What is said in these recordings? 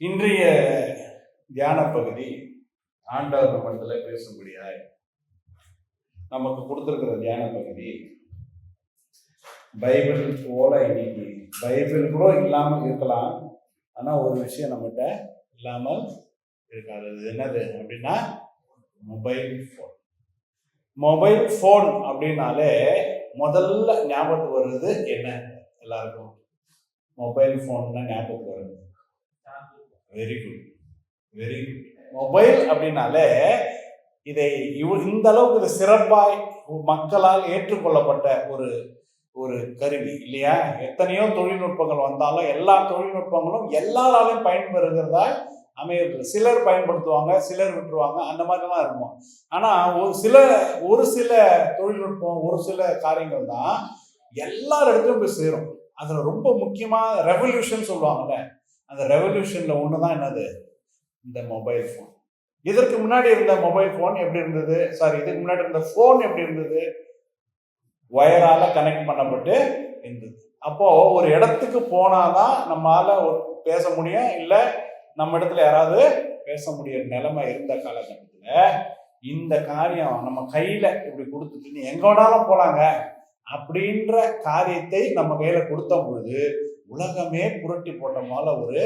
இன்றைய தியான பகுதி ஆண்டவர் நம்மிடத்தில் பேசும்படியாய் நமக்கு கொடுத்துருக்கிற தியான பகுதி பைபிள் போல. இன்னைக்கு பைபிள் கூட இல்லாமல் இருக்கலாம், ஆனால் ஒரு விஷயம் நம்மகிட்ட இல்லாமல் இருக்காது. அது என்னது அப்படின்னா மொபைல் ஃபோன். மொபைல் ஃபோன் அப்படின்னாலே முதல்ல ஞாபகத்துக்கு வருது என்ன? எல்லாருக்கும் மொபைல் ஃபோன் தான் ஞாபகத்துக்கு வருது. Very good, very good. Mobile அப்படின்னாலே இதை இந்த அளவுக்கு இது சிறப்பாய் மக்களால் ஏற்றுக்கொள்ளப்பட்ட ஒரு ஒரு கருவி இல்லையா? எத்தனையோ தொழில்நுட்பங்கள் வந்தாலும் எல்லா தொழில்நுட்பங்களும் எல்லாராலையும் பயன்பெறுகிறதா அமையிறது. சிலர் பயன்படுத்துவாங்க, சிலர் விட்டுருவாங்க, அந்த மாதிரிலாம் இருக்கும். ஆனால் ஒரு சில தொழில்நுட்பம், ஒரு சில காரியங்கள் தான் எல்லார் இடத்துலையும் போய் சேரும். அதில் ரொம்ப முக்கியமாக ரெவல்யூஷன் சொல்லுவாங்கல்ல, அந்த ரெவல்யூஷன்ல ஒன்று தான் என்னது? இந்த மொபைல் ஃபோன். இதற்கு முன்னாடி இருந்த மொபைல் ஃபோன் எப்படி இருந்தது? இதுக்கு முன்னாடி இருந்த ஃபோன் எப்படி இருந்தது? வயரால கனெக்ட் பண்ணப்பட்டு இருந்தது. அப்போ ஒரு இடத்துக்கு போனாதான் நம்மளால பேச முடியும், இல்லை நம்ம இடத்துல யாராவது பேச முடிய நிலைமை இருந்த காலகட்டத்தில் இந்த காரியம் நம்ம கையில இப்படி கொடுத்துட்டு நீ எங்க வேணாலும் போலாங்க அப்படின்ற காரியத்தை நம்ம கையில கொடுத்த பொழுது உலகமே புரட்டி போட்ட போல ஒரு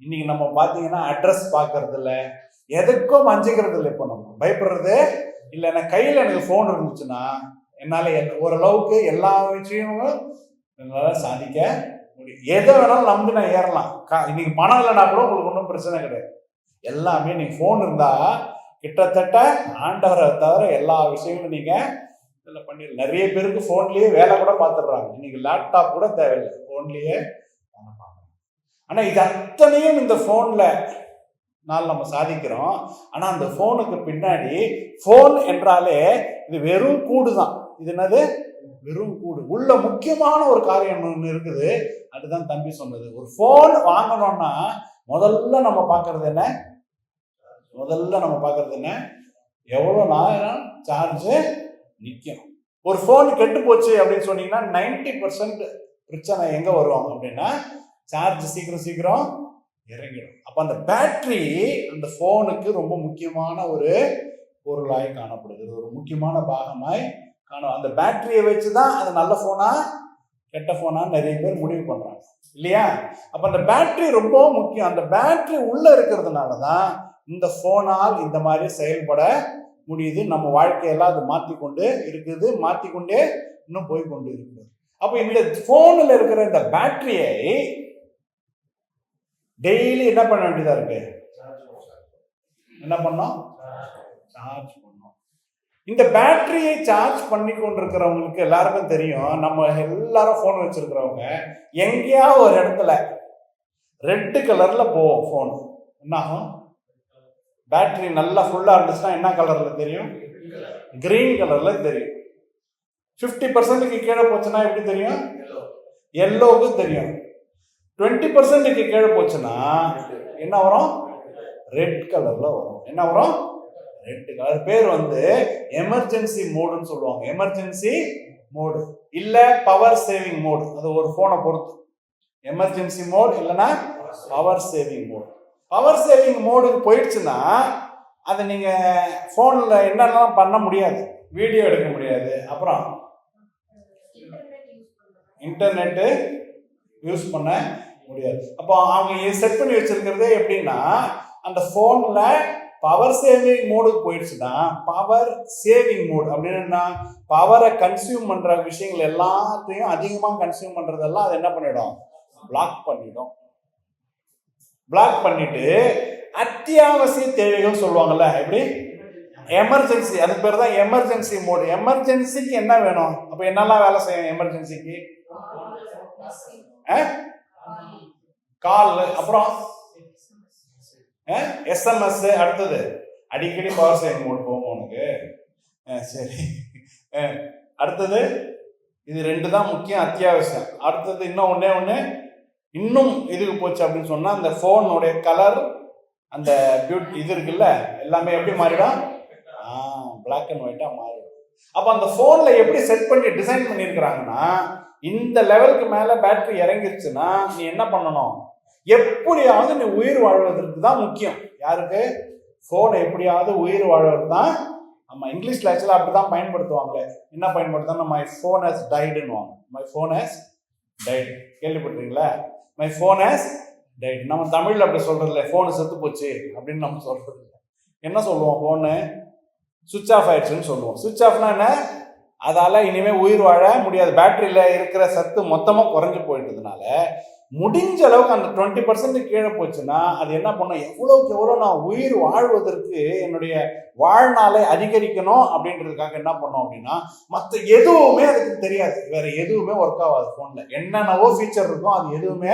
இன்னைக்கு நம்ம பார்த்தீங்கன்னா அட்ரஸ் பார்க்கறது இல்லை, எதுக்கும் அஞ்சிக்கிறது இல்லை. இப்போ நம்ம பயப்படுறது இல்லை. நான் கையில் எனக்கு ஃபோன் இருந்துச்சுன்னா என்னால் ஓரளவுக்கு எல்லா விஷயமும் என்னால் சாதிக்க முடியும். எதை வேணாலும் நம்பி நான் ஏறலாம். இன்னைக்கு பணம் இல்லைன்னா கூட உங்களுக்கு ஒன்றும் பிரச்சனை கிடையாது. எல்லாமே நீங்கள் ஃபோன் இருந்தால் கிட்டத்தட்ட ஆண்டவரை தவிர எல்லா விஷயங்களும் நீங்கள் இதில் பண்ணிடலாம். நிறைய பேருக்கு ஃபோன்லேயே வேலை கூட பார்த்துடுறாங்க. இன்னைக்கு லேப்டாப் கூட தேவையில்லை, ஃபோன்லேயே வேலை பார்க்கணும். ஆனால் இது அத்தனையும் இந்த ஃபோனில் நம்ம சாதிக்கிறோம். ஆனால் அந்த ஃபோனுக்கு பின்னாடி ஃபோன் என்றாலே இது வெறும் கூடு தான். இது என்னது? வெறும் கூடு. உள்ள முக்கியமான ஒரு காரியம் ஒன்று இருக்குது. அதுதான் தம்பி சொன்னது. ஒரு ஃபோன் வாங்கணும்னா முதல்ல நம்ம பார்க்கறது என்ன? எவ்வளோ நேரம் சார்ஜ் நிற்கும். ஒரு ஃபோன் கெட்டு போச்சு அப்படின்னு சொன்னீங்கன்னா 90% பிரச்சனை எங்கே வருவாங்க அப்படின்னா சார்ஜ் சீக்கிரம் இறங்கிடும். அப்போ அந்த பேட்டரி அந்த ஃபோனுக்கு ரொம்ப முக்கியமான ஒரு பொருளாய் காணப்படுது, ஒரு முக்கியமான பாகமாய் காணும். அந்த பேட்டரியை வச்சு தான் அது நல்ல ஃபோனா கெட்ட ஃபோனா நிறைய பேர் முடிவு பண்ணுறாங்க இல்லையா? அப்போ அந்த பேட்டரி ரொம்ப முக்கியம். அந்த பேட்டரி உள்ளே இருக்கிறதுனால தான் இந்த ஃபோனால் இந்த மாதிரி செயல்பட முடியுது. நம்ம வாழ்க்கையெல்லாம் அது மாற்றிக்கொண்டு இருக்குது, மாற்றிக்கொண்டே இன்னும் போய்கொண்டு இருக்குது. அப்போ இந்த ஃபோனில் இருக்கிற இந்த பேட்டரியை டெய்லி என்ன பண்ண வேண்டியதா இருக்கு? என்ன பண்ணோம்? சார்ஜ் பண்ணோம். இந்த பேட்டரியை சார்ஜ் பண்ணி கொண்டிருக்கிறவங்களுக்கு எல்லாருக்கும் தெரியும். நம்ம எல்லாரும் ஃபோன் வச்சிருக்கிறவங்க எங்கேயாவது ஒரு இடத்துல ரெட் கலர்ல போவோம் ஃபோன். என்ன ஆகும்? பேட்டரி நல்லா ஃபுல்லா இருந்துச்சுன்னா என்ன கலர்ல தெரியும்? கிரீன் கலர்ல தெரியும். 50%க்கு கீழே போச்சுன்னா எப்படி தெரியும்? எல்லோவுக்கு தெரியும். 20%க்கு கீழே போச்சுன்னா என்ன வரும்? ரெட் கலர்ல வரும். என்ன வரும்? Red colour. பேர் எமர்ஜென்சி மோடுன்னு சொல்லுவாங்க. எமர்ஜென்சி மோடு இல்ல பவர் சேவிங் மோடு, அது ஒரு போனை பொறுத்து. எமர்ஜென்சி மோட் இல்லைன்னா power saving mode. Power saving மோடுக்கு போயிடுச்சுன்னா அதை நீங்க போன்ல என்னெல்லாம் பண்ண முடியாது, வீடியோ எடுக்க முடியாது, அப்புறம் இன்டர்நெட்டு யூஸ் பண்ண முடியாது. அப்போ அவங்க செட் பண்ணி வச்சிருக்கிறதே எப்படின்னா அந்த போன்ல பவர் சேவிங் மோடுக்கு போயிடுச்சுன்னா பவர் சேவிங் மோட் அப்படின்னா பவரை கன்சியூம் பண்ற விஷயங்கள் எல்லாத்தையும் அதிகமாக கன்சியூம் பண்றதெல்லாம் அது என்ன பண்ணிடும்? பிளாக் பண்ணிடும். பிளாக் பண்ணிட்டு அத்தியாவசிய தேவைகள் சொல்லுவாங்கல்ல, எப்படி? எமர்ஜென்சி, அது பேர் தான் எமர்ஜென்சி மோடு. எமர்ஜென்சிக்கு என்ன வேணும்? அப்ப என்னெல்லாம் வேலை செய்யும் எமர்ஜென்சிக்கு? கால், அப்புறம் எஸ்எம்எஸ், அடுத்தது அடிக்கடி பவர் சேவிங் மோட் போகும் உனக்கு. சரி, அடுத்தது இது 2 தான் முக்கியம், அத்தியாவசியம். அடுத்தது இன்னும் ஒண்ணு இன்னும் இதுக்கு போச்சு அப்படின்னு சொன்னா அந்த போனுடைய கலர், அந்த இது இருக்குல்ல, எல்லாமே எப்படி மாறிடும்? பிளாக் அண்ட் ஒயிட்டா மாறிடும். அப்ப அந்த போன்ல எப்படி செட் பண்ணி டிசைன் பண்ணிருக்கிறாங்கன்னா இந்த லெவலுக்கு மேல பேட்டரி இறங்கிருச்சுன்னா நீ என்ன பண்ணணும்? எப்படியாவது நீ உயிர் வாழ்வதற்கு தான் முக்கியம். யாருக்கு? போன் எப்படியாவது உயிர் வாழ்வது தான். நம்ம இங்கிலீஷ்ல ஆக்சுவலா அப்படிதான் பயன்படுத்துவாங்களே. என்ன பயன்படுத்தணும்? மை போன் ஹஸ் டைடுன்னுவாங்க. My phone has died. கேள்விப்பட்டிருக்கீங்களா? My phone has died. நம்ம தமிழ்ல அப்படி சொல்றது இல்லை. போனு செத்து போச்சு அப்படின்னு நம்ம சொல்றது இல்லை. என்ன சொல்லுவோம்? போனு சுவிட்ச் ஆஃப் ஆயிடுச்சுன்னு சொல்லுவோம். சுவிட்ச் ஆஃப்னா என்ன? அதால இனிமே உயிர் வாழ முடியாது. பேட்டரியில இருக்கிற சத்து மொத்தமா குறைஞ்சு போயிட்டதுனால முடிஞ்ச அளவுக்கு அந்த 20% கீழே போச்சுன்னா அது என்ன பண்ணும்? எவ்வளவுக்கு எவ்வளோ நான் உயிர் வாழ்வதற்கு என்னுடைய வாழ்நாளை அதிகரிக்கணும் அப்படின்றதுக்காக என்ன பண்ணோம் அப்படின்னா, மற்ற எதுவுமே அதுக்கு தெரியாது. வேற எதுவுமே ஒர்க் ஆகாது. போன்ல என்னென்னவோ ஃபீச்சர் இருக்கும், அது எதுவுமே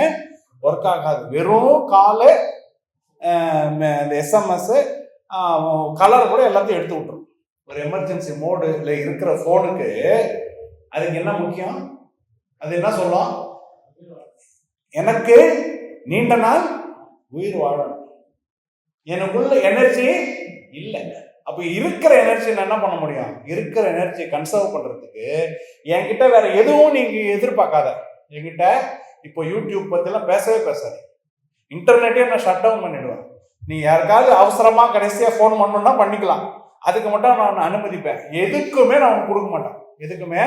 ஒர்க் ஆகாது. வெறும் காலு, இந்த எஸ்எம்எஸ், கலர் கூட எல்லாத்தையும் எடுத்து விட்டுரும். ஒரு எமர்ஜென்சி மோடுல இருக்கிற போனுக்கு அதுக்கு என்ன முக்கியம்? அது என்ன சொல்லும்? எனக்கு நீண்ட நாள் உயிர் வாழணும், எனக்குள்ள எனர்ஜி இல்லை. அப்ப இருக்கிற எனர்ஜி நான் என்ன பண்ண முடியும்? இருக்கிற எனர்ஜியை கன்சர்வ் பண்றதுக்கு என்கிட்ட வேற எதுவும் நீங்க எதிர்பார்க்காத. என்கிட்ட இப்போ யூடியூப் பத்திலாம் பேசவே பேசாது. இன்டர்நெட்டே நான் ஷட் டவுன் பண்ணிடுவேன். நீ யாருக்காவது அவசரமா கடைசியா போன் பண்ணணும்னா பண்ணிக்கலாம், அதுக்கு மட்டும் நான் அனுமதிப்பேன். எதுக்குமே நான் கொடுக்க மாட்டேன். எதுக்குமே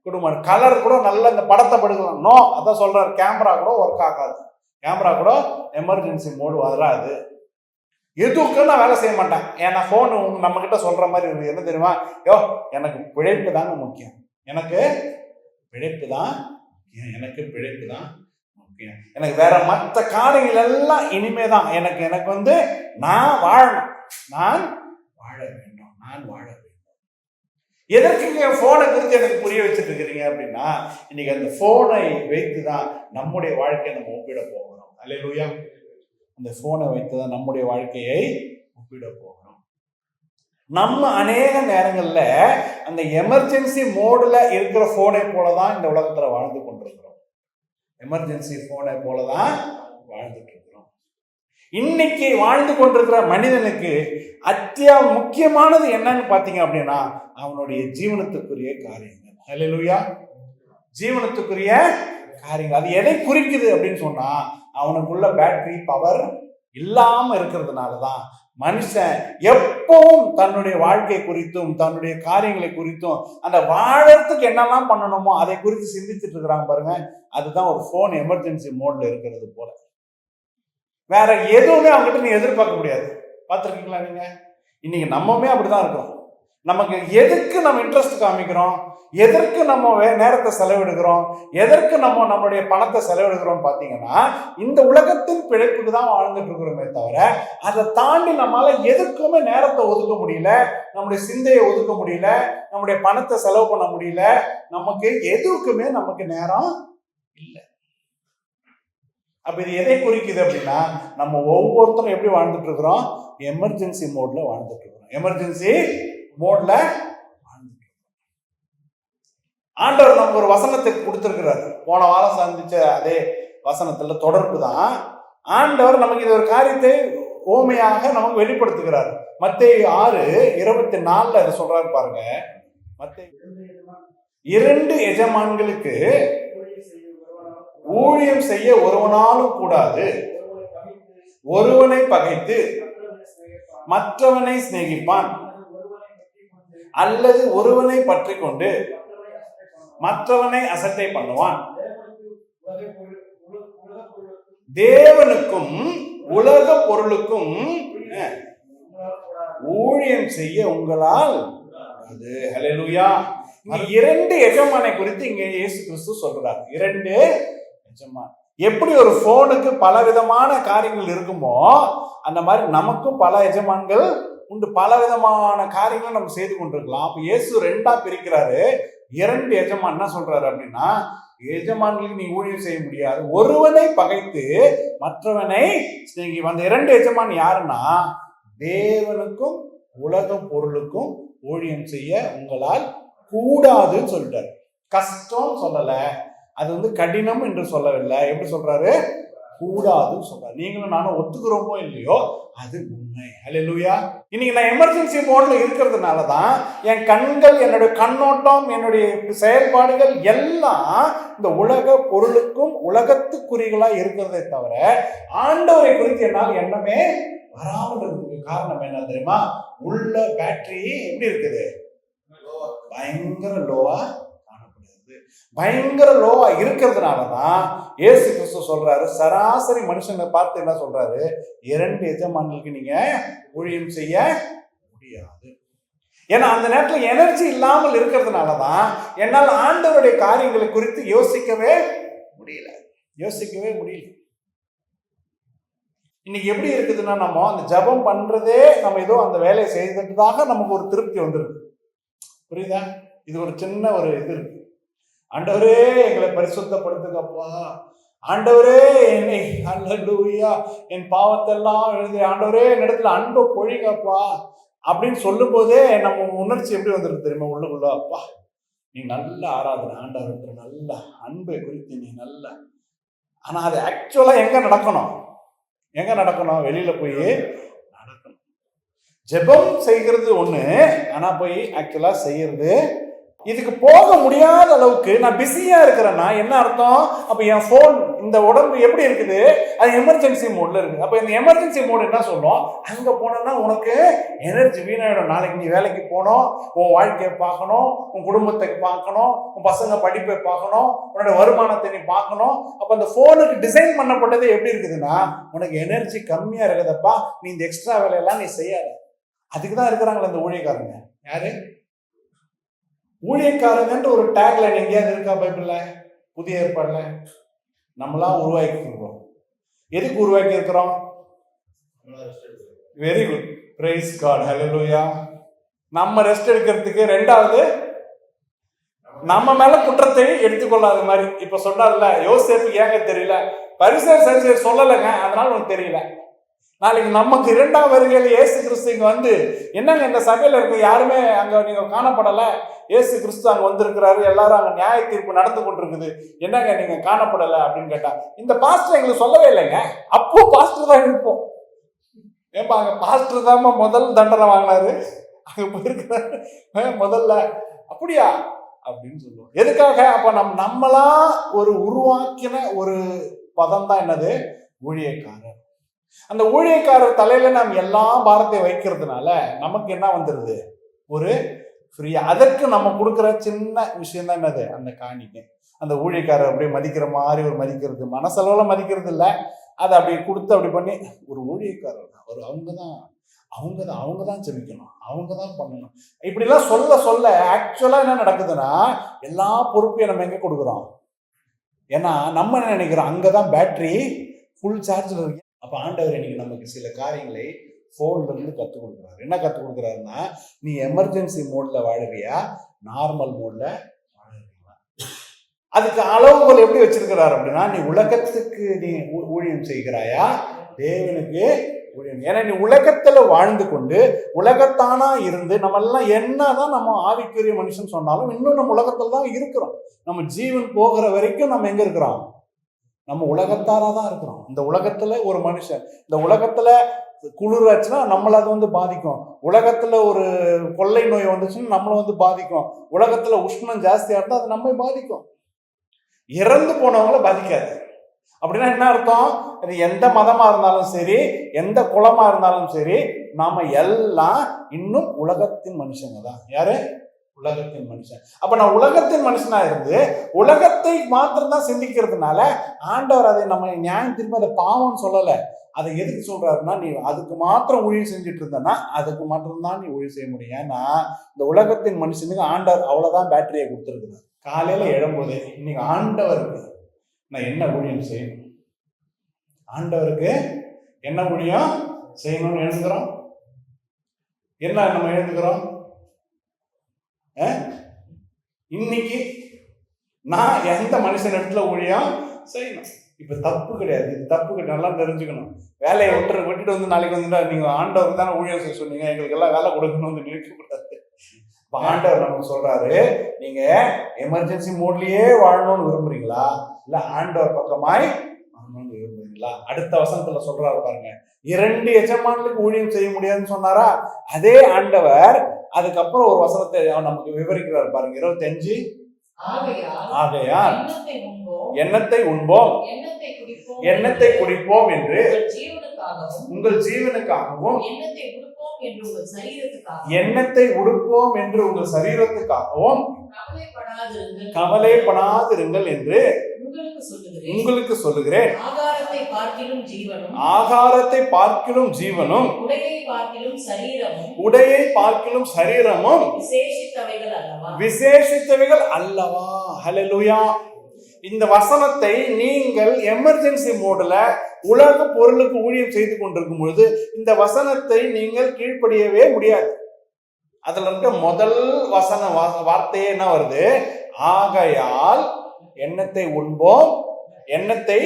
கொடுக்க மாட்டேன். கலர் கூட நல்ல இந்த படத்தை படுக்கலாம். நோ, அதான் சொல்றாரு. கேமரா கூட ஒர்க் ஆகாது. கேமரா கூட எமர்ஜென்சி மோடு வராது. எதுக்கும் நான் வேலை செய்ய மாட்டேன். ஏன்னா போன் நம்ம கிட்ட சொல்ற மாதிரி இருக்கு. என்ன தெரியுமா? எனக்கு பிழைப்பு தாங்க முக்கியம். எனக்கு பிழைப்பு தான் முக்கியம். எனக்கு வேற மற்ற காரியங்கள் எல்லாம் இனிமே தான். எனக்கு நான் வாழணும், நான் வாழ வேண்டும். எதற்கு போனை குறித்து எனக்கு புரிய வச்சுட்டு இருக்கிறீங்க அப்படின்னா, இன்னைக்கு அந்த போனை வைத்துதான் நம்முடைய வாழ்க்கையை நம்ம ஒப்பிட போகிறோம். அல்லேலூயா. அந்த போனை வைத்துதான் நம்முடைய வாழ்க்கையை ஒப்பிட போகிறோம். நம்ம அநேக நேரங்கள்ல அந்த எமர்ஜென்சி மோடுல இருக்கிற போனை போலதான் இந்த உலகத்துல வாழ்ந்து கொண்டிருக்கிறோம். எமர்ஜென்சி போனை போலதான் வாழ்ந்துட்டு இருக்கிறோம். இன்னைக்கு வாழ்ந்து கொண்டிருக்கிற மனிதனுக்கு முக்கியமானது என்னன்னு பாத்தீங்க அப்படின்னா, அவனுடைய ஜீவனத்துக்குரிய காரியங்கள். அல்லேலூயா. ஜீவனத்துக்குரிய காரியங்கள். அது எதை குறிக்குது அப்படின்னு சொன்னா, அவனுக்குள்ள பேட்டரி பவர் இல்லாம இருக்கிறதுனாலதான் மனுஷன் எப்பவும் தன்னுடைய வாழ்க்கை குறித்தும் தன்னுடைய காரியங்களை குறித்தும் அந்த வாழறதுக்கு என்னெல்லாம் பண்ணணுமோ அதை குறித்து சிந்திச்சுட்டு இருக்கிறாங்க பாருங்க. அதுதான் ஒரு போன் எமர்ஜென்சி மோட்ல இருக்கிறது போல. வேற எதுவுமே அவங்ககிட்ட நீ எதிர்பார்க்க முடியாது. பார்த்துருக்கீங்களா நீங்க? இன்னைக்கு நம்மமே அப்படிதான் இருக்கோம். நமக்கு எதுக்கு நம்ம இன்ட்ரெஸ்ட் காமிக்கிறோம், எதற்கு நம்ம நேரத்தை செலவிடுகிறோம், எதற்கு நம்மளுடைய பணத்தை செலவிடுகிறோம் பாத்தீங்கன்னா, இந்த உலகத்தின் பிழைப்புக்கு தான் வாழ்ந்துட்டு இருக்கிறோமே தவிர அதை தாண்டி நம்மளால எதுக்குமே நேரத்தை ஒதுக்க முடியல, நம்முடைய சிந்தையை ஒதுக்க முடியல, நம்முடைய பணத்தை செலவு பண்ண முடியல. நமக்கு எதுக்குமே நமக்கு நேரம் இல்லை. அப்ப இது எதை குறிக்குது அப்படின்னா, நம்ம ஒவ்வொருத்தரும் எப்படி வாழ்ந்துட்டு இருக்கிறோம்? எமர்ஜென்சி மோட்ல வாழ்ந்துட்டு இருக்கிறோம். எமர்ஜென்சி மோட்ல வாழ்ந்துட்டு. ஆண்டவர் நமக்கு ஒரு வசனத்தை கொடுத்திருக்கிறார். போன வாரம் சந்திச்ச அதே வசனத்துல தொடர்பு தான். ஆண்டவர் நமக்கு இது ஒரு காரியத்தை ஓமையாக நமக்கு வெளிப்படுத்துகிறார். மத்தேயு 6:24 அதை சொல்றாரு பாருங்க. மத்தேயு 2 எஜமான்களுக்கு ஊழியம் செய்ய ஒருவனாலும் கூடாது. ஒருவனை பகைத்து மற்றவனை சிநேகிப்பான், அல்லது ஒருவனை பற்றி கொண்டு மற்றவனை அசட்டை பண்ணுவான். தேவனுக்கும் உலக பொருளுக்கும் ஊழியம் செய்ய உங்களால் அது. ஹல்லேலூயா. 2 எஜமானை குறித்து இங்க இயேசு கிறிஸ்து சொல்றார். 2 எஜமான். எப்படி ஒரு போனுக்கு பல விதமான காரியங்கள் இருக்குமோ அந்த மாதிரி நமக்கும் பல எஜமான்கள் உண்டு. பல விதமான காரியங்கள் நம்ம செய்து கொண்டிருக்கலாம். அப்ப இயேசு 2ஆ பிரிக்கிறாரு. 2 எஜமான் என்ன சொல்றாரு அப்படின்னா, எஜமான்களுக்கு நீ ஊழியம் செய்ய முடியாது. ஒருவனை பகைத்து மற்றவனை சிநேகி. அந்த 2 எஜமான் யாருன்னா, தேவனுக்கும் உலக பொருளுக்கும் ஊழியம் செய்ய உங்களால் கூடாதுன்னு சொல்லிட்டாரு. கஷ்டம் சொல்லல, அது கடினம் என்று சொல்லவில்லை. எப்படி சொல்றாரு? கூடாதுன்னு சொல்றாரு. நீங்களும் நானும் ஒத்துக்கிறோமோ இல்லையோ அது உண்மை. அல்லேலூயா. இன்னைக்கு நான் எமர்ஜென்சி மோட்ல இருக்கிறதுனால தான் என் கண்கள், என்னுடைய கண்ணோட்டம், என்னுடைய செயல்பாடுகள் எல்லாம் இந்த உலக பொருளுக்கும் உலகத்துக்குறிகளா இருக்கிறதே தவிர ஆண்டவரை குறித்து என்னால் எண்ணமே வராமல் இருக்கிறதுக்கு காரணம் என்ன தெரியுமா? உள்ள பேட்டரி எப்படி இருக்குது? பயங்கர லோவா காணப்படுகிறது. பயங்கர லோவா இருக்கிறதுனாலதான் இயேசு கிறிஸ்து சொல்றாரு, சராசரி மனுஷனை பார்த்து என்ன சொல்றாரு? 2 எஜமான்களுக்கு நீங்க ஊழியம் செய்ய முடியாது. ஏன்னா அந்த நேரத்தில் எனர்ஜி இல்லாமல் இருக்கிறதுனாலதான் என்னால் ஆண்டவருடைய காரியங்களை குறித்து யோசிக்கவே முடியல. இன்னைக்கு எப்படி இருக்குதுன்னா, நம்ம அந்த ஜபம் பண்றதே நம்ம ஏதோ அந்த வேலையை செய்ததுக்காக நமக்கு ஒரு திருப்தி வந்துருக்கு. புரியுதா? இது ஒரு சின்ன ஒரு இது இருக்கு. ஆண்டவரே எங்களை பரிசுத்தப்படுத்துங்கப்பா, ஆண்டவரே என்னை அல்லேலூயா என் பாவத்தெல்லாம் எழுதி ஆண்டவரே என்னிடத்துல அன்பை பொழிங்கப்பா அப்படின்னு சொல்லும் போதே நம்ம உணர்ச்சி எப்படி வந்துருக்கு தெரியுமா? உள்ளுக்குள்ள அப்பா நீ நல்ல ஆராதனை, ஆண்டவருக்கு நல்ல அன்பை குறித்து நீ நல்ல. ஆனா அது ஆக்சுவலா எங்க நடக்கணும்? வெளியில போய் நடக்கணும். ஜெபம் செய்கிறது ஒண்ணு, ஆனா போய் ஆக்சுவலா செய்யறது. இதுக்கு போக முடியாத அளவுக்கு நான் பிஸியா இருக்கிறேன்னா என்ன அர்த்தம்? அப்ப என் போன், இந்த உடம்பு எப்படி இருக்குது? அது எமர்ஜென்சி மோட்ல இருக்கு. அப்ப இந்த எமர்ஜென்சி மோட் என்ன சொல்லும்? அங்க போனோம்னா உனக்கு எனர்ஜி வீணாயிடும். நாளைக்கு நீ வேலைக்கு போகணும், உன் வாழ்க்கையை பார்க்கணும், உன் குடும்பத்தை பார்க்கணும், உன் பசங்க படிப்பை பார்க்கணும், உன்னோட வருமானத்தை நீ பார்க்கணும். அப்ப அந்த போனுக்கு டிசைன் பண்ணப்பட்டது எப்படி இருக்குதுன்னா, உனக்கு எனர்ஜி கம்மியா இருக்குதப்பா, நீ இந்த எக்ஸ்ட்ரா வேலையெல்லாம் நீ செய்யாத. அதுக்குதான் இருக்கிறாங்களே இந்த ஊழியக்காரங்க. யாரு ஊழியக்காரங்கன்ற ஒரு டேக்லைன் எங்கேயாவது இருக்கா பைபிள்ல? புதிய ஏற்பாடுல நம்மளாம் உருவாக்கி இருக்கிறோம். எதுக்கு உருவாக்கி இருக்கிறோம்? வெரி குட், பிரைஸ் காட், ஹல்லேலூயா. நம்ம ரெஸ்ட் எடுக்கிறதுக்கு. ரெண்டாவது, நம்ம மேல குற்றத்தை எடுத்துக்கொள்ளாத மாதிரி. இப்ப சொன்னார்ல யோசேப்பு, ஏங்க தெரியல? பரிசேயர் சதுசேயர் சொல்லலைங்க, அதனால உனக்கு தெரியல. நாளைக்கு நமக்கு 2ஆம் வருகையில் இயேசு கிறிஸ்து இங்க வந்து, என்னங்க இந்த சபையில இருக்க யாருமே அங்க நீங்க காணப்படல, இயேசு கிறிஸ்து அங்க வந்திருக்கிறாரு, எல்லாரும் அங்க நியாய தீர்ப்பு நடந்து கொண்டிருக்குது, என்னங்க நீங்க காணப்படல அப்படின்னு கேட்டா, இந்த பாஸ்டர் எங்களுக்கு சொல்லவே இல்லைங்க. அப்போ பாஸ்டர் தான் இருப்போம். ஏப்பா அங்க பாஸ்டர் தான் முதல் தண்டனை வாங்கினாரு, அங்க போயிருக்கிறாரு முதல்ல, அப்படியா அப்படின்னு சொல்லுவோம். எதுக்காக? அப்ப நம்மளா ஒரு உருவாக்கின ஒரு பதம் தான் என்னது? ஊழியக்காரர். அந்த ஊழியக்காரர் தலையில நாம் எல்லா பாரத்தையும் வைக்கிறதுனால நமக்கு என்ன வந்துருது? ஒரு ஃப்ரீயா. அதற்கு நம்ம கொடுக்குற சின்ன விஷயம் தான் என்னது? அந்த காணிக்கை. அந்த ஊழியக்காரர் அப்படியே மதிக்கிற மாதிரி ஒரு மதிக்கிறது, மனசளவுல மதிக்கிறது இல்லை, அதை அப்படி கொடுத்து அப்படி பண்ணி ஒரு ஊழியக்காரர் ஒரு அவங்க தான் ஜெபிக்கணும், அவங்க தான் பண்ணணும், இப்படிலாம் சொல்ல ஆக்சுவலா என்ன நடக்குதுன்னா, எல்லா பொறுப்பையும் நம்ம எங்க கொடுக்குறோம்? ஏன்னா நம்ம என்ன நினைக்கிறோம்? அங்கதான் பேட்டரி ஃபுல் சார்ஜ்ல இருக்கு. அப்ப ஆண்டவர் இன்னைக்கு நமக்கு சில காரியங்களை போன்ல இருந்து கற்றுக் கொடுக்குறாரு. என்ன கற்றுக் கொடுக்குறாருன்னா, நீ எமர்ஜென்சி மோட்ல வாழறியா, நார்மல் மோட்ல வாழறியா? அதுக்கு அளவுகள் எப்படி வச்சிருக்கிறாரு அப்படின்னா, நீ உலகத்துக்கு நீ ஊழியம் செய்கிறாயா, தேவனுக்கு ஊழியம். ஏன்னா நீ உலகத்துல வாழ்ந்து கொண்டு உலகத்தானா இருந்து, நம்ம எல்லாம் என்னதான் நம்ம ஆவிக்குரிய மனுஷன் சொன்னாலும் இன்னும் நம்ம உலகத்துல தான் இருக்கிறோம். நம்ம ஜீவன் போகிற வரைக்கும் நம்ம எங்க இருக்கிறோம்? நம்ம உலகத்தாரா தான் இருக்கிறோம். இந்த உலகத்துல ஒரு மனுஷன், இந்த உலகத்துல குளிர் ஆச்சுன்னா நம்மள அது வந்து பாதிக்கும். உலகத்துல ஒரு கொள்ளை நோய் வந்துச்சுன்னா நம்மளை வந்து பாதிக்கும். உலகத்துல உஷ்ணம் ஜாஸ்தியா இருந்தா அது நம்மை பாதிக்கும். இறந்து போனவங்கள பாதிக்காது. அப்படின்னா என்ன அர்த்தம்? அது எந்த மதமா இருந்தாலும் சரி, எந்த குலமா இருந்தாலும் சரி, நாம எல்லாம் இன்னும் உலகத்தின் மனுஷங்க தான். யாரு? உலகத்தின் மனுஷன். அப்ப நான் உலகத்தின் மனுஷனா இருந்து உலகத்தை மாத்திரம் தான் சிந்திக்கிறதுனால ஆண்டவர் அதை நம்ம நியாயம் திரும்ப அதை பாவம்னு சொல்லல. அதை எதுக்கு சொல்றாருன்னா, நீ அதுக்கு மாத்திரம் ஊழியம் செஞ்சுட்டு இருந்தனா அதுக்கு மாத்திரம்தான் நீ ஊழியம் செய்ய முடியும். ஏன்னா இந்த உலகத்தின் மனுஷனுக்கு ஆண்டவர் அவ்வளவுதான் பேட்டரியை கொடுத்துருக்குறாரு. காலையில எழும்போது இன்னைக்கு ஆண்டவருக்கு நான் என்ன ஊழியம் செய்யணும், ஆண்டவருக்கு என்ன ஊழியம் செய்யணும்னு எழுதுகிறோம். என்ன நம்ம எழுதுகிறோம்? இன்னைக்கு நான் எந்த மனுஷன் இடத்துல ஊழியம் செய்யணும். இப்ப தப்பு கிடையாது, இது தப்பு கிடையாது, நல்லா தெரிஞ்சுக்கணும். வேலையை விட்டுட்டு வந்து நாளைக்கு வந்துட்டா நீங்க ஆண்டவர் தானே ஊழியம் செய்ய சொன்னீங்க, எங்களுக்கு எல்லாம் வேலை கொடுக்கணும் வந்து நினைக்க கூடாது. இப்ப ஆண்டவர் நமக்கு சொல்றாரு, நீங்க எமர்ஜென்சி மோட்லயே வாழணும்னு விரும்புறீங்களா, இல்ல ஆண்டவர் பக்கமாய் வாழணும்னு விரும்புறீங்களா? புரியுதுங்களா? அடுத்த வசனத்துல சொல்றாரு பாருங்க, 2 எஜமானுக்கு ஊழியம் செய்ய முடியாதுன்னு சொன்னாரா? அதே ஆண்டவர் அதுக்கப்புறம் ஒரு வசனத்தை நமக்கு விவரிக்கிறார் பாருங்க, 25. ஆகையால் எண்ணத்தை உண்போம் எண்ணத்தை குடிப்போம் என்று உங்கள் ஜீவனுக்காகவும் எண்ணத்தை உடுப்போம் என்று உங்கள் சரீரத்துக்காகவும் கவலைப்படாதிருங்கள் என்று உங்களுக்கு சொல்லுகிறேன். ஆகாரத்தை பார்க்கிலும் ஜீவனும் உடையை பார்க்கிலும் சரீரமும் விசேஷித்தவைகள் அல்லவா? ஹல்லேலூயா. இந்த வசனத்தை நீங்கள் எமர்ஜென்சி மோட்ல உலக பொருளுக்கு ஊழியம் செய்து கொண்டிருக்கும் பொழுது இந்த வசனத்தை நீங்கள் கீழ்ப்படியவே முடியாது. அதுல இருக்க முதல் வசன வார்த்தையே என்ன வருது? ஆகையால் எண்ணத்தை உண்போம் எண்ணத்தை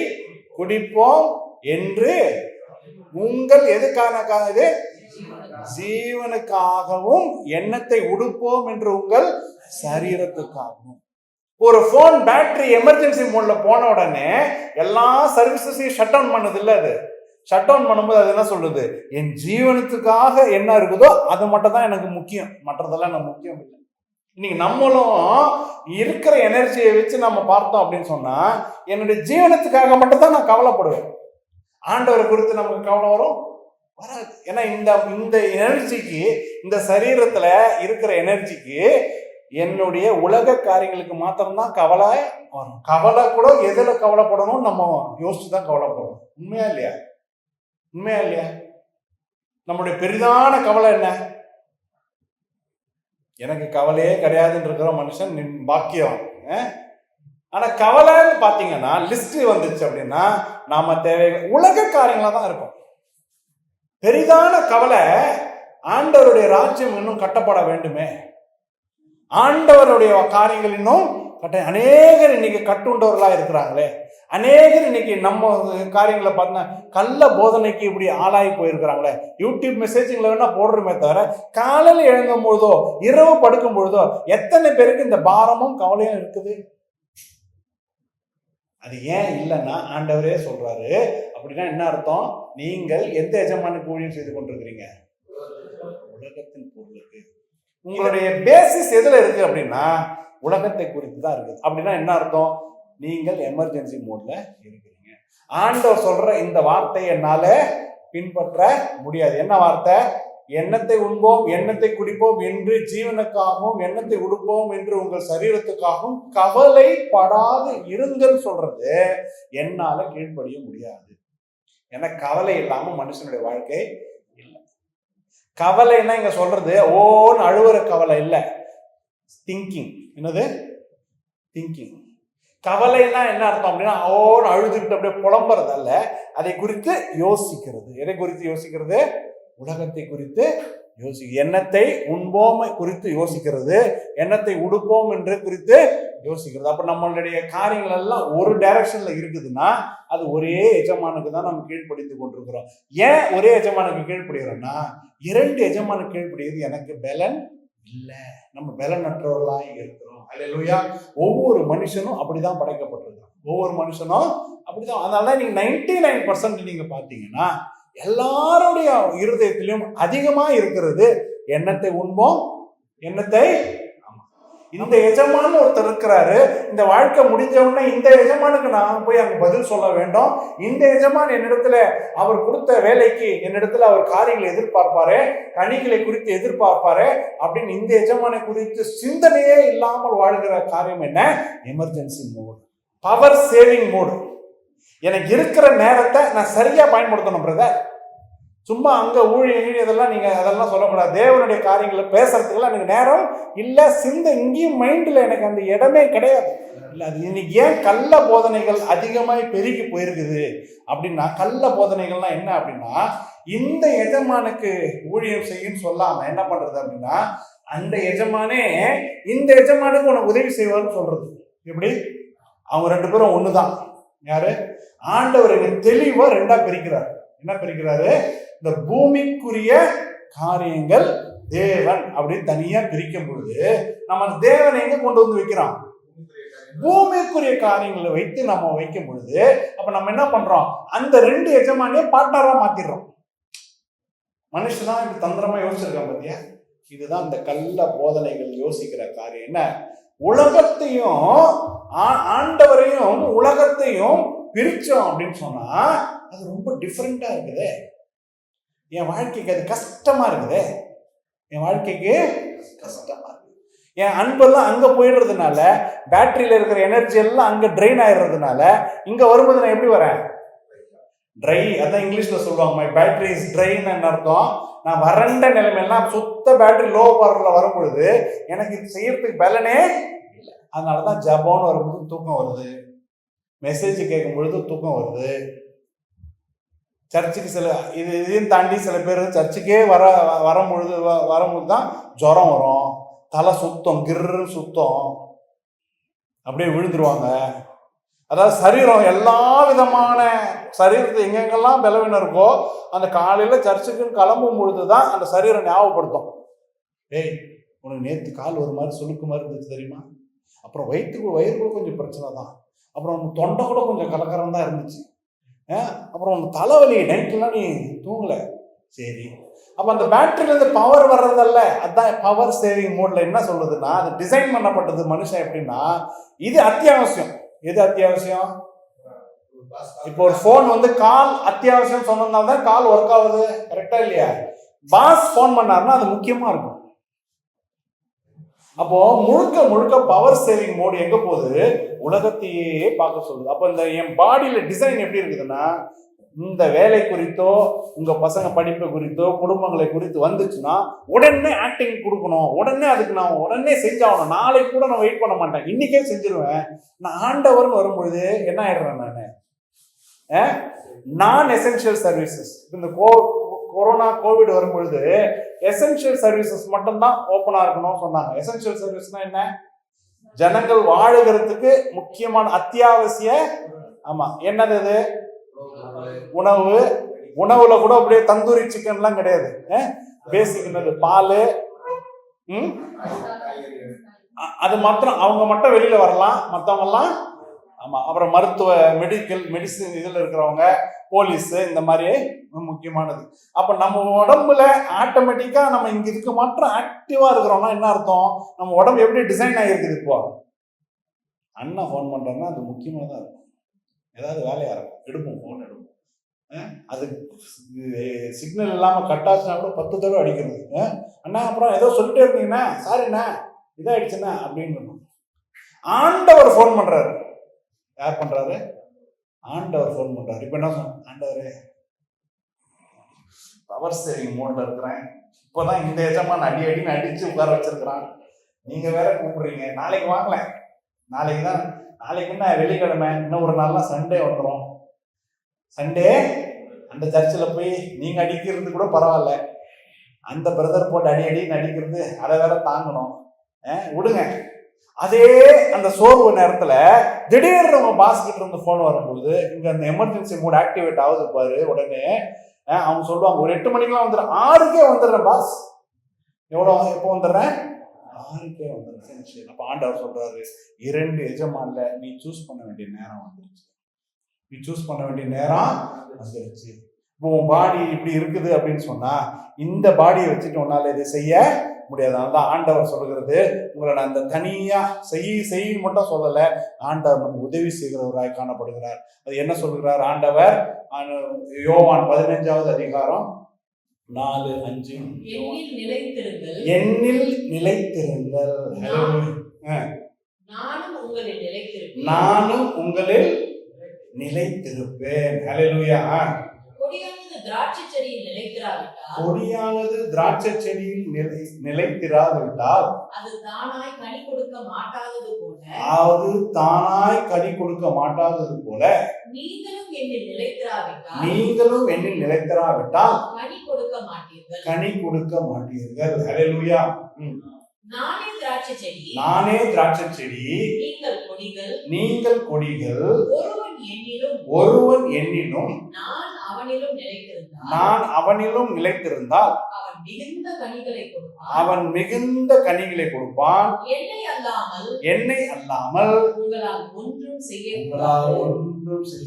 குடிப்போம் என்று உங்கள் எதுக்கான ஜீவனுக்காகவும் எண்ணத்தை உடுப்போம் என்று உங்கள் சரீரத்துக்காகவும். ஒரு போன் பேட்டரி எமர்ஜென்சி மோட்ல போன உடனே எல்லா சர்வீசஸையும் ஷட் டவுன் பண்ணது இல்லை. அது ஷட் டவுன் பண்ணும்போது அது என்ன சொல்றது? என் ஜீவனத்துக்காக என்ன இருக்குதோ அது மட்டும் தான் எனக்கு முக்கியம், மற்றதெல்லாம் எனக்கு முக்கியம் இல்லை. இன்னைக்கு நம்மளும் இருக்கிற எனர்ஜியை வச்சு நம்ம பார்த்தோம் அப்படின்னு சொன்னா என்னுடைய ஜீவனத்துக்காக மட்டும் தான் நான் கவலைப்படுவேன். ஆண்டவரை குறித்து நமக்கு கவலை வரும் வராது. ஏன்னா இந்த எனர்ஜிக்கு, இந்த சரீரத்துல இருக்கிற எனர்ஜிக்கு என்னுடைய உலக காரியங்களுக்கு மாத்திரம்தான் கவலை வரும். கவலை கூட எதுல கவலைப்படணும் நம்ம யோசிச்சுதான் கவலைப்படணும். உண்மையா இல்லையா? உண்மையா இல்லையா? நம்முடைய பெரிதான கவலை என்ன? எனக்கு கவலையே கிடையாதுன்னு இருக்கிற மனுஷன் பாக்கியம். ஆனா கவலைன்னு பாத்தீங்கன்னா லிஸ்ட் வந்துச்சு அப்படின்னா நாம தேவை உலக காரியங்களா தான் இருக்கும். பெரிதான கவலை ஆண்டவருடைய ராஜ்யம் இன்னும் கட்டப்பட வேண்டுமே, ஆண்டவருடைய காரியங்கள் இன்னும் அநேகர் இன்னைக்கு கட்டுண்டவர்களா இருக்கிறாங்களே, அநேகர் இன்னைக்கு நம்ம காரியங்களை பார்த்தா கள்ள போதனைக்கு இப்படி ஆளாகி போயிருக்கிறாங்களே. யூடியூப் மெசேஜிங்களை வேணா போடுறோமே தவிர காலையில் எழுந்தும் பொழுதோ இரவு படுக்கும் பொழுதோ எத்தனை பேருக்கு இந்த பாரமும் கவலையும் இருக்குது? அது ஏன் இல்லைன்னா ஆண்டவரே சொல்றாரு. அப்படின்னா என்ன அர்த்தம்? நீங்கள் எந்த எஜமானுக்கு ஊழியம் செய்து கொண்டிருக்கிறீங்க? உலகத்தின் பொருளுக்கு. உங்களுடைய பேசிஸ் எதுல இருக்கு அப்படின்னா உலகத்தை குறித்து தான் இருக்குது. அப்படின்னா என்ன அர்த்தம்? நீங்கள் எமர்ஜென்சி மோட்ல இருக்கிறீங்க. ஆண்டவர் சொல்ற இந்த வார்த்தையை என்னால பின்பற்ற முடியாது. என்ன வார்த்தை? எண்ணத்தை உண்போம் எண்ணத்தை குடிப்போம் என்று ஜீவனுக்காகவும் எண்ணத்தை உடுப்போம் என்று உங்கள் சரீரத்துக்காகவும் கவலைப்படாது இருங்கள் சொல்றது என்னால கீழ்ப்படிய முடியாது. ஏன்னா கவலை இல்லாம மனுஷனுடைய வாழ்க்கை இல்லை. கவலைன்னா இங்க சொல்றது ஓன்னு அழுவுற கவலை இல்லை, திங்கிங். என்னது? திங்கிங். கவலைன்னா என்ன அர்த்தம் அப்படின்னா ஓன்னு அழுதுகிட்டு அப்படியே புலம்புறது அல்ல, அதை குறித்து யோசிக்கிறது. எதை குறித்து யோசிக்கிறது? உலகத்தை குறித்து எண்ணத்தை உண்போம் குறித்து யோசிக்கிறது, எண்ணத்தை உடுப்போம் என்று குறித்து யோசிக்கிறது. அப்ப நம்மளுடைய காரியங்கள் எல்லாம் ஒரு டைரக்ஷன்ல இருக்குதுன்னா அது ஒரே எஜமானுக்கு தான் நம்ம கீழ்ப்படிந்து கொண்டிருக்கிறோம். ஏன் ஒரே எஜமானுக்கு கீழ்ப்படுகிறோம்னா 2 எஜமானுக்கு கீழ்ப்படிகிறது எனக்கு பலன் இல்லை, நம்ம பலனற்றவர்களாக இருக்கிறோம். அல்லேலூயா. ஒவ்வொரு மனுஷனும் அப்படிதான் படைக்கப்பட்டிருக்கிறோம். ஒவ்வொரு மனுஷனும் அப்படிதான். அதனால நீங்க 99% நீங்க பாத்தீங்கன்னா எல்லாருடைய இருதயத்திலும் அதிகமா இருக்கிறது எண்ணத்தை உண்போம் எண்ணத்தை. இந்த எஜமான் ஒருத்தர் இருக்கிறாரு. இந்த வாழ்க்கை முடிஞ்ச உடனே இந்த எஜமானுக்கு நான் போய் அங்க பதில் சொல்ல வேண்டும். இந்த எஜமான் என்னிடத்துல அவர் கொடுத்த வேலைக்கு என்னிடத்துல அவர் காரியங்களை எதிர்பார்ப்பாரு, கனிகளை குறித்து எதிர்பார்ப்பாரு அப்படின்னு இந்த எஜமானை குறித்து சிந்தனையே இல்லாமல் வாழ்கிற காரியம் என்ன? Emergency mode, power saving mode. எனக்கு இருக்கிற நேரத்தை நான் சரியா பயன்படுத்தணும் பிரதர். சும்மா அங்க ஊழியம் இதெல்லாம் நீங்க அதெல்லாம் சொல்லக்கூடாது. தேவனுடைய காரியங்களை பேசுறதுக்கெல்லாம் எனக்கு நேரம் இல்லை, இங்கேயும் மைண்ட்ல எனக்கு அந்த இடமே கிடையாது. இல்லை, அது இன்னைக்கு ஏன் கள்ள போதனைகள் அதிகமாய் பெருகி போயிருக்குது அப்படின்னா, கள்ள போதனைகள்லாம் என்ன அப்படின்னா இந்த எஜமானுக்கு ஊழியம் செய்யும் சொல்லாம என்ன பண்றது அப்படின்னா அந்த எஜமானே இந்த எஜமானுக்கு உனக்கு உதவி செய்வார்னு சொல்றது. எப்படி? அவங்க 2 பேரும் ஒண்ணுதான். யாரு? ஆண்டவர் தெளிவா 2ஆ பிரிக்கிறார். என்ன பிரிக்கிறாரு? இந்த பூமிக்குரிய காரியங்கள் தேவன் அப்படின்னு தனியா பிரிக்கும் பொழுது நம்ம தேவனை எங்க கொண்டு வந்து வைக்கிறோம்? பூமிக்குரிய காரியங்களை வைத்து நம்ம வைக்கும் பொழுது அப்ப நம்ம என்ன பண்றோம், அந்த 2 எஜமானியை பார்ட்னரா மாத்திடுறோம். மனுஷன் இப்படி தந்திரமா யோசிச்சிருக்கான் பாத்தியா. இதுதான் இந்த கள்ள போதனைகள் யோசிக்கிற காரியம். என்ன, உலகத்தையும் ஆண்டவரையும் உலகத்தையும் பிரிச்சோம் அப்படின்னு சொன்னா அது ரொம்ப டிஃப்ரெண்டா இருக்குதே. என் வாழ்க்கைக்கு அது கஷ்டமா இருக்குதே. என் வாழ்க்கைக்கு கஷ்டமா இருக்கு. என் அன்பெல்லாம் அங்க போயிடுறதுனால, பேட்டரியில இருக்கிற எனர்ஜி எல்லாம் அங்க ட்ரெயின் ஆயிடுறதுனால இங்க வரும்போது நான் எப்படி வரேன், ட்ரை. அதான் இங்கிலீஷ்ல சொல்லுவாங்க, மை பேட்டரி இஸ் ட்ரைன்னு அர்த்தம். நான் வறண்ட நிலைமையெல்லாம் சுத்த பேட்டரி லோ பவர்ல வரும் பொழுது எனக்கு இது செய்யறதுக்கு பலனே இல்லை. அதனாலதான் ஜபம்னு வரும்போது தூக்கம் வருது, மெசேஜ் கேட்கும் பொழுது தூக்கம் வருது. சர்ச்சுக்கு இதையும் தாண்டி சில பேர் சர்ச்சுக்கே வரும்பொழுது தான் ஜுரம் வரும், தலை சுத்தம், கிர்ரு சுத்தம், அப்படியே விழுந்துருவாங்க. அதாவது சரீரம் எல்லா விதமான சரீரத்தை எங்கெங்கெல்லாம் பலவீனம் இருக்கோ அந்த காலையில சர்ச்சுக்குன்னு கிளம்பும் பொழுதுதான் அந்த சரீரம் ஞாபகப்படுத்தும். ஏய், உனக்கு நேற்று கால் ஒரு மாதிரி சுழுக்கு மாதிரி இருந்துச்சு தெரியுமா, அப்புறம் வயிறு கூட கொஞ்சம் பிரச்சனை தான், அப்புறம் தொண்டை கூட கொஞ்சம் கலக்கரம் தான் இருந்துச்சு, அப்புறம் உன் தலைவலி, நைட்லாம் நீ தூங்கல. சரி, அப்போ அந்த பேட்டரியிலேருந்து பவர் வர்றதல்ல, அதுதான் பவர் சேவிங் மோட்ல என்ன சொல்லுதுன்னா, அது டிசைன் பண்ணப்பட்டது மனுஷன் எப்படின்னா, இது அத்தியாவசியம். எது அத்தியாவசியம்? இப்போ ஒரு போன் கால் அத்தியாவசியம் சொன்னதுனால தான் கால் ஒர்க் ஆகுது, கரெக்டா இல்லையா? பாஸ் போன் பண்ணாருன்னா அது முக்கியமா இருக்கும். அப்போ முழுக்க பவர் சேவிங் மோடு எங்க போகுது, உலகத்தையே பார்க்க சொல்லுது. அப்போ இந்த என் பாடியில டிசைன் எப்படி இருக்குதுன்னா, இந்த வேலை குறித்தோ உங்க பசங்க படிப்பு குறித்தோ குடும்பங்களை குறித்து வந்துச்சுன்னா உடனே ஆக்டிங் கொடுக்கணும், உடனே அதுக்கு நான் உடனே செஞ்சாகணும், நாளைக்கு கூட நான் வெயிட் பண்ண மாட்டேன், இன்னைக்கே செஞ்சிருவேன். நான் ஆண்டவர்னு வரும்பொழுது என்ன ஆயிடுறேன், நான் எசென்ஷியல் சர்வீசஸ். இந்த கொரோனா கோவிட் வரும்பொழுது எசென்ஷியல் சர்வீசஸ் மட்டும்தான் ஓப்பனா இருக்கணும் சொன்னாங்க. எசென்ஷியல் சர்வீஸ்னா என்ன? ஜனங்கள் வாழுகிறதுக்கு முக்கியமான அத்தியாவசிய, ஆமா, என்னது அது? உணவுல கூட அப்படியே தந்தூரி சிக்கன் எல்லாம் கிடையாது. பேசிக் பால், அது மாத்திரம் அவங்க மட்டும் வெளியில வரலாம், மற்றவங்க எல்லாம் ஆமா. அப்புறம் மருத்துவ மெடிசின் இதுல இருக்கிறவங்க, போலீஸ், இந்த மாதிரி முக்கியமானது. அப்ப நம்ம உடம்புல ஆட்டோமேட்டிக்கா நம்ம இங்க இதுக்கு மாத்திரம் ஆக்டிவா இருக்கிறோம்னா என்ன அர்த்தம், நம்ம உடம்பு எப்படி டிசைன் ஆகிருக்குது. இப்போ அண்ணா போன் பண்றாங்கன்னா அது முக்கியமா தான் இருக்கும். ஏதாவது வேலையா இருக்கும், எடுப்போம், போன் எடுப்போம். அது சிக்னல் இல்லாம கட் ஆச்சுன்னா கூட 10 தடவை அடிக்கிறது. அண்ணா அப்புறம் ஏதோ சொல்லிட்டே இருந்தீங்கன்னா, சாரிண்ணா இதாயிடுச்சுண்ணா அப்படின்னு. ஆண்டவர் போன் பண்றாரு. யார் பண்றாரு? ஆண்டவர் போன் பண்றாரு. இப்ப என்ன சொன்ன, ஆண்டவரே பவர் சேவிங் மோட்ல இருக்கிறேன், இப்போதான் இந்த எஜமான் அடின்னு அடிச்சு உட்கார வச்சிருக்கிறான், நீங்க வேற கூப்பிடுறீங்க, நாளைக்கு வாங்கல, நாளைக்கு என்ன வெள்ளிக்கிழமை, இன்னும் ஒரு நாள்னா சண்டே வந்துடும், சண்டே அந்த சர்ச்சில் போய் நீங்க அடிக்கிறது கூட பரவாயில்ல, அந்த பிரதர் போட்டு அடின்னு அடிக்கிறது அதை வேற தாங்கணும், விடுங்க. அதே அந்த சோர்வு நேரத்துல திடீர்னு உங்க பாஸ் கிட்ட இருந்து போன் வரும்போது இங்க அந்த எமர்ஜென்சி மோட் ஆக்டிவேட் ஆகுது பாரு, உடனே அவங்க சொல்லுவாங்க ஒரு 8 மணிக்கெல்லாம் வந்துடுறேன், 6க்கே வந்துடுறேன் பாஸ். எப்போ வந்துடுறேன்? 6க்கே வந்துடுறேன். அப்ப ஆண்டவர் சொல்றாரு, 2 எஜமான்ல நீ சூஸ் பண்ண வேண்டிய நேரம் வந்துருச்சு, நீ சூஸ் பண்ண வேண்டிய நேரம் வந்துருச்சு. இப்போ உன் பாடி இப்படி இருக்குது அப்படின்னு சொன்னா இந்த பாடியை வச்சுட்டு உன்னால இதை செய்ய முடியாது. அதனால ஆண்டவர் சொல்கிறது, உங்களை நான் அந்த தனியா செய்ய மட்டும் சொல்லல, ஆண்டவர் நமக்கு உதவி செய்கிறவராய் காணப்படுகிறார். அது என்ன சொல்கிறார் ஆண்டவர்? யோவான் 15வது அதிகாரம் 4-5, என்னில் நிலைத்திருங்கள், நானும் உங்களில் நிலைத்திருப்பேன். ஹல்லேலூயா. கொடியானது திராட்சை செடியில் நிலைத்திராவிட்டால் அது தானாய் கனி கொடுக்க மாட்டாதது போல நீங்களும் என்னில் நிலைத்திராவிட்டால் கனி கொடுக்க மாட்டீர்கள். ஹல்லேலூயா. நானே திராட்சை செடி, நீங்கள் கொடிகள், ஒருவன் என்னிலும் நான் அவனிலும் நிலைத்திருந்தால் அவன் மிகுந்த கனிகளை கொடுப்பான், என்னை என்னை அல்லாமல் உங்களால் ஒன்றும் செய்ய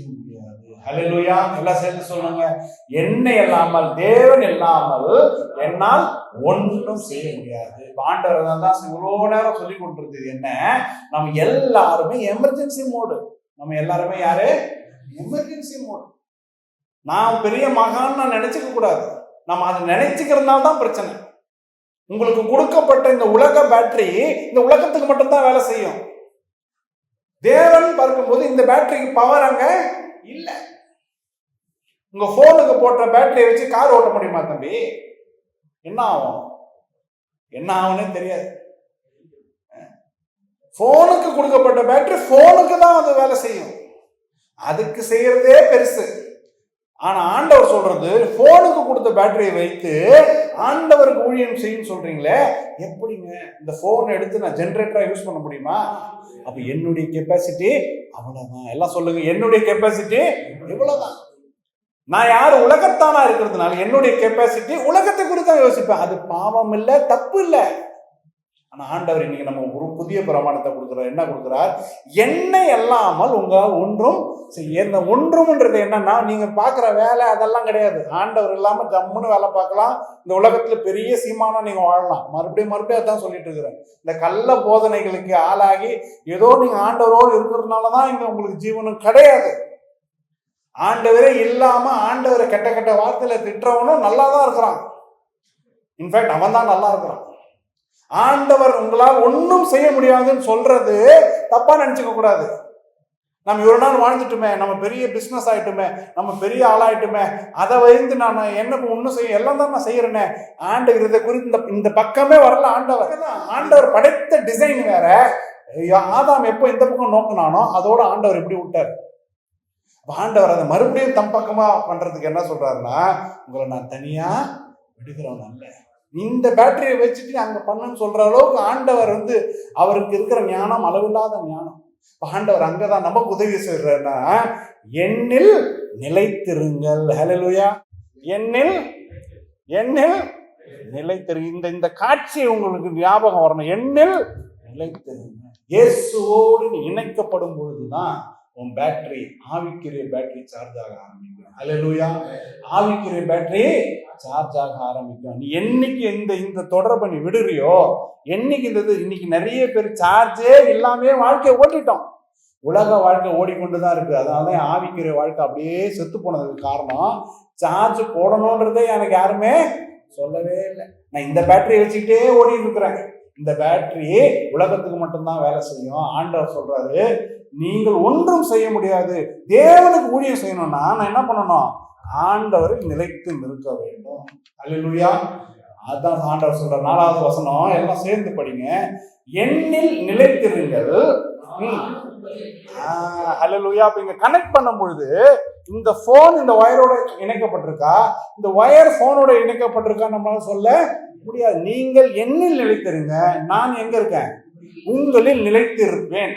முடியாது. ஹல்லேலூயா. எல்லாம் சேர்ந்து சொல்லுங்க. என்னை அல்லாமல், தேவன் இல்லாமல் என்னால் ஒன்றும் செய்ய முடியாது. ஆண்டவர் தான் இவ்வளவு நேரம் சொல்லி கொண்டிருந்தது. என்ன, நம்ம எல்லாருமே எமர்ஜென்சி மோடு. நம்ம எல்லாருமே யாரு? Emergency mode. நான் பெரிய மகான் நான் நினைச்சுக்க கூடாது. நம்ம அதை நினைச்சுக்கிறதுனால தான் பிரச்சனை. உங்களுக்கு கொடுக்கப்பட்ட இந்த உலக பேட்டரி இந்த உலகத்துக்கு மட்டும்தான் வேலை செய்யும். தேவன் பார்க்கும்போது இந்த பேட்டரிக்கு பவர் அங்க இல்ல. உங்க போனுக்கு போட்ட பேட்டரியை வச்சு கார் ஓட்ட முடியுமா தம்பி? என்ன ஆகும்? என்ன ஆகும்னே தெரியாது. போனுக்கு கொடுக்கப்பட்ட பேட்டரி போனுக்கு தான் அது வேலை செய்யும். அதுக்கு செய்யறதே பெருசு. ஆனா ஆண்டவர் சொல்றது, போனுக்கு கொடுத்த பேட்டரியை வைத்து ஆண்டவருக்கு ஊழியம் செய்யும் சொல்றீங்களே, எப்படிங்க? இந்த போன் எடுத்து நான் ஜெனரேட்டரா யூஸ் பண்ண முடியுமா? அப்ப என்னுடைய கெப்பாசிட்டி அவ்வளவுதான். எல்லாம் சொல்லுங்க, என்னுடைய கெப்பாசிட்டி இவ்வளவுதான். நான் யாரு? உலகத்தானா இருக்கிறதுனால என்னுடைய கெப்பாசிட்டி உலகத்தை குறித்து தான் யோசிப்பேன். அது பாவம் இல்லை, தப்பு இல்லை. ஆனா ஆண்டவர் இன்னைக்கு நம்ம ஒரு புதிய பிரமாணத்தை கொடுக்குறார். என்ன கொடுக்குறார்? என்னை அல்லாமல் உங்களால் ஒன்றும் செய்ய. இந்த ஒன்றும்ன்றது என்னன்னா, நீங்க பாக்குற வேலை அதெல்லாம் கிடையாது. ஆண்டவர் இல்லாம ஜம்முன்னு வேலை பார்க்கலாம். இந்த உலகத்துல பெரிய சீமானா நீங்க வாழலாம். மறுபடியும் அதான் சொல்லிட்டு இருக்கிறேன். இந்த கள்ள போதனைகளுக்கு ஆளாகி ஏதோ நீங்க ஆண்டவரோடு இருக்கிறதுனாலதான் இங்க உங்களுக்கு ஜீவனும் கிடையாது. ஆண்டவரே இல்லாம ஆண்டவரை கெட்ட கெட்ட வார்த்தையில திட்டுறவனும் நல்லா தான் இருக்கிறான். இன்ஃபேக்ட் அவன் தான் நல்லா இருக்கிறான். ஆண்டவர் உங்களால் ஒன்றும் செய்ய முடியாதுன்னு சொல்றது தப்பா நினைச்சுக்க கூடாது. நம்ம ஒரு நாள் வாழ்ந்துட்டுமே, நம்ம பெரிய பிசினஸ் ஆயிட்டுமே, நம்ம பெரிய ஆளாயிட்டுமே, அதை வைத்து நான் என்ன ஒன்றும் செய்ய, எல்லாம் தான் நான் செய்யறேனே. ஆண்டவர் இதை குறித்து இந்த பக்கமே வரல. ஆண்டவர் படைத்த டிசைன் வேற. ஆதாம் எப்போ இந்த பக்கம் நோக்கினானோ அதோட ஆண்டவர் எப்படி விட்டார். ஆண்டவர் அதை மறுபடியும் தம் பக்கமா பண்றதுக்கு என்ன சொல்றாருன்னா, உங்களை நான் தனியா விடுகிறவன் அல்ல, இந்த பேட்டரியை வச்சுட்டு அங்க பண்ணுன்னு சொல்ற அளவுக்கு ஆண்டவர் அவருக்கு இருக்கிற ஞானம் அளவில்லாத ஞானம். ஆண்டவர் அங்கதான் நமக்கு உதவி செய்யறன்னா, எண்ணில் நிலைத்திருங்கள். ஹல்லேலூயா. எண்ணில் நிலைத்திருங்க. இந்த காட்சி உங்களுக்கு ஞாபகம் வரணும். எண்ணில் நிலைத்திருங்க. இயேசுவோடு இணைக்கப்படும் பொழுதுதான் உன் பேட்டரி, ஆவிக்குரிய பேட்டரி சார்ஜ் ஆக ஆரம்பிக்கும். ஹல்லேலூயா. ஆவிக்குரிய பேட்டரி சார்ஜ் ஆக ஆரம்பிக்கும். நீ என்னைக்கு இந்த தொடர்பை நீ விடுறியோ, என்னைக்கு இன்னைக்கு நிறைய பேர் சார்ஜே இல்லாமே வாழ்க்கையை ஓட்டிட்டோம். உலக வாழ்க்கை ஓடிக்கொண்டுதான் இருக்கு. அதனாலதான் ஆவிக்குரிய வாழ்க்கை அப்படியே செத்து போனதுக்கு காரணம், சார்ஜ் போடணும்ன்றதே எனக்கு யாருமே சொல்லவே இல்லை. நான் இந்த பேட்டரியை வச்சுக்கிட்டே ஓடிட்டு இருக்கிறேன். இந்த பேட்டரி உலகத்துக்கு மட்டும்தான் வேலை செய்யும். ஆண்டவர் சொல்றாரு, நீங்கள் ஒன்றும் செய்ய முடியாது. தேவனுக்கு ஊழியம் செய்யணும்னா நான் என்ன பண்ணணும்? ஆண்டவரை நிலைத்து நிற்க வேண்டும். அல்லேலூயா. அதான் ஆண்டவர் சொல்ற 4வது வசனம். எல்லாம் சேர்ந்து படிங்க. எண்ணில் நிலைத்திருங்கள். அல்லேலூயா. அப்ப இங்க கனெக்ட் பண்ணும் பொழுது இந்த போன் இந்த வயரோட இணைக்கப்பட்டிருக்கா, இந்த வயர் போனோட இணைக்கப்பட்டிருக்கா நம்மளால சொல்ல முடியாது. நீங்கள் எண்ணில் நிலைத்திருங்க, நான் எங்க இருக்கேன்? உங்களில் நிலைத்திருப்பேன்.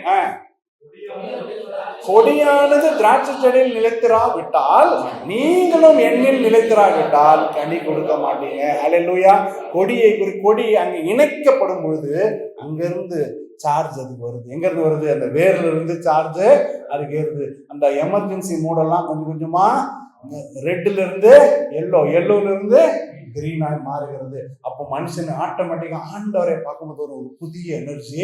கொடியானது திராட்சை செடியில் நிலைத்திராவிட்டால் நீங்களும் எண்ணில் நிலைத்திராவிட்டால் கனி கொடுக்க மாட்டீங்க. அல்லேலூயா. கொடி அங்க இணைக்கப்படும் பொழுது அங்கிருந்து சார்ஜ் அதுக்கு வருது. எங்க இருந்து வருது? அந்த வேர்ல இருந்து சார்ஜ் அதுக்கு ஏறுது. அந்த எமர்ஜென்சி மோடெல்லாம் கொஞ்சம் கொஞ்சமா ரெட்ல இருந்து எல்லோல இருந்து கிரீனாய் மாறுகிறது. அப்போ மனுஷன் ஆட்டோமேட்டிக்கா ஆண்டவரை பார்க்கும்போது ஒரு புதிய எனர்ஜி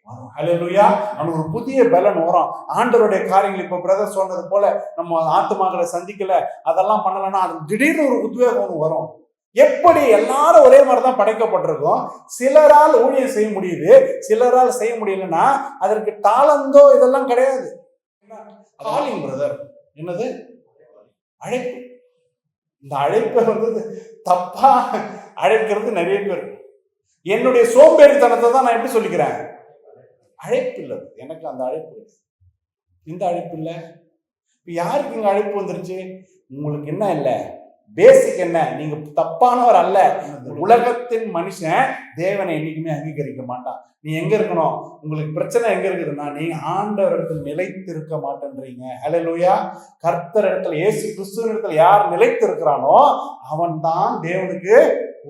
வரும். ஹல்லேலூயா. அவனுக்கு ஒரு புதிய பலன் வரும். ஆண்டவருடைய காரியங்கள் இப்ப பிரதர் சொன்னது போல நம்ம ஆத்துமாக்களை சந்திக்கல, அதெல்லாம் பண்ணலன்னா அது திடீர்னு ஒரு உத்வேகம் வரும். எப்படி எல்லாரும் ஒரே மாதிரிதான் படைக்கப்பட்டிருக்கோம். சிலரால் ஊழியம் செய்ய முடியுது, சிலரால் செய்ய முடியலன்னா அதற்கு தாளந்தோ இதெல்லாம் கிடையாது. காலிங் பிரதர், என்னது அழைப்பு. இந்த அழைப்பை தப்பா அழைக்கிறது நிறைய பேர். என்னுடைய சோம்பேறித்தனத்தை தான் நான் எப்படி சொல்லிக்கிறேன்? அழைப்பு இல்லை. எனக்கு அந்த அழைப்பு, இந்த அழைப்பு இல்லை. இப்ப யாருக்கு இங்க அழைப்பு வந்துருச்சு? உங்களுக்கு என்ன இல்லை? பேசிக் என்ன? நீங்க தப்பானவர் அல்ல. உலகத்தின் மனுஷன் தேவனை என்னைக்குமே அங்கீகரிக்க மாட்டான். நீ எங்க இருக்கணும்? உங்களுக்கு பிரச்சனை எங்க இருக்குதுன்னா, நீ ஆண்டவர் இடத்துல நிலைத்து இருக்க மாட்டேன்றீங்க. ஹல்லேலூயா. கர்த்தர் இடத்துல, இயேசு கிறிஸ்துவின் இடத்துல யார் நிலைத்து இருக்கிறானோ அவன் தான் தேவனுக்கு